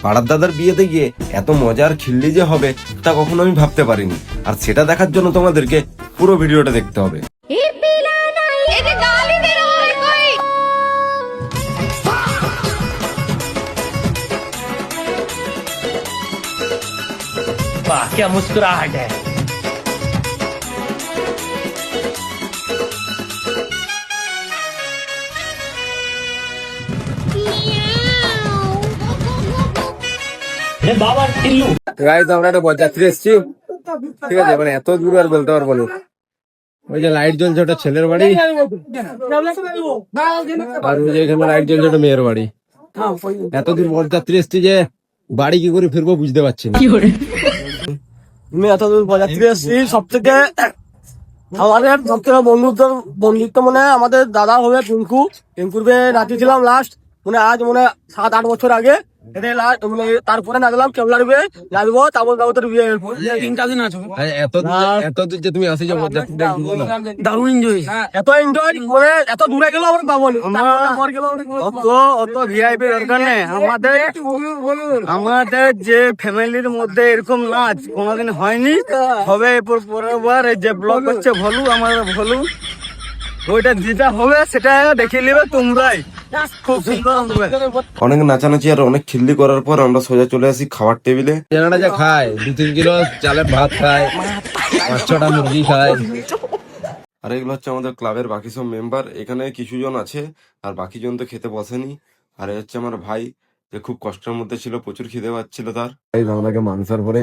পাড়ার দাদার বিয়েতে গিয়ে এত মজার খিল্লি যে হবে তা কখনো আমি ভাবতে পারিনি। আর সেটা দেখার জন্য তোমাদেরকে পুরো ভিডিওটা দেখতে হবে। वाह क्या मुस्कुराहट है। बाबा टिल्लू গাইস আমরা একটা বরযাত্রী এসেছি, ঠিক আছে, মানে এত দূর আর বলতে পারবো না। ওই যে লাইট জ্বলছে ওটা ছেলের বাড়ি, আর ওই যে এখানে লাইট জ্বলছে ওটা মেয়ের বাড়ি। এত দূর বরযাত্রী এসেছি যে বাড়ি কি করে ফিরবো বুঝতে পারছি না। আমি এত দূর বরযাত্রী এসেছি, সবথেকে বন্ধুত্ব মানে আমাদের দাদা হবে টিঙ্কুর বিয়ে নাচিয়েছিলাম লাস্ট, মানে আজ মানে 7-8 বছর আগে। তারপরে নাচলাম কেবলার বিয়ে, নাচবো তারপর দাউদের বিয়ে। 3টা দিন আছো এত দূর যে তুমি আসি যে বরযাত্রীটা দারুণ এনজয়, এত এনজয় মানে এত দূরে গেলেও আমরা পাবো অত ভিআইপি দরকার নেই আমাদের যে ফ্যামিলির মধ্যে এরকম নাচ কোনোদিন হয়নি, হবে পরের বার যে ব্লগ হচ্ছে ভলু, আমার ভলু, ওইটা যেটা হবে সেটা দেখে নেবে তোমরাই। খুব সুন্দর হবে। অনেক নাচানাচি আর অনেক খিল্লি করার পর আমরা সোজা চলে আসি খাবার টেবিলে। জানাটা যা খায় 2-3 কিলো চালের ভাত খায়, 5-6টা মুরগি খায়। আর এগুলো হচ্ছে আমাদের ক্লাবের বাকি সব মেম্বার। এখানে কিছু জন আছে আর বাকি জন তো খেতে বসেনি। আর এ হচ্ছে আমার ভাই, যে খুব কষ্টের মধ্যে ছিল, প্রচুর খিদে পাচ্ছিল তার। এই আমাকে মাংসের পরে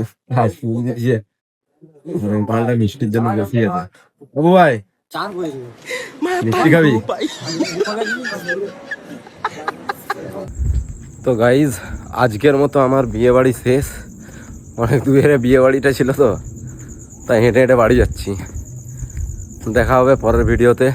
পাল্টা মিষ্টির জন্য বেশি আছে। ও ভাই মিষ্টি খাবি? তো গাইজ আজকের মতো আমার বিয়ে বাড়ি শেষ। অনেক দূরে বিয়ে বাড়িটা ছিল তো, তাই হেঁটে হেঁটে বাড়ি যাচ্ছি। দেখা হবে পরের ভিডিওতে।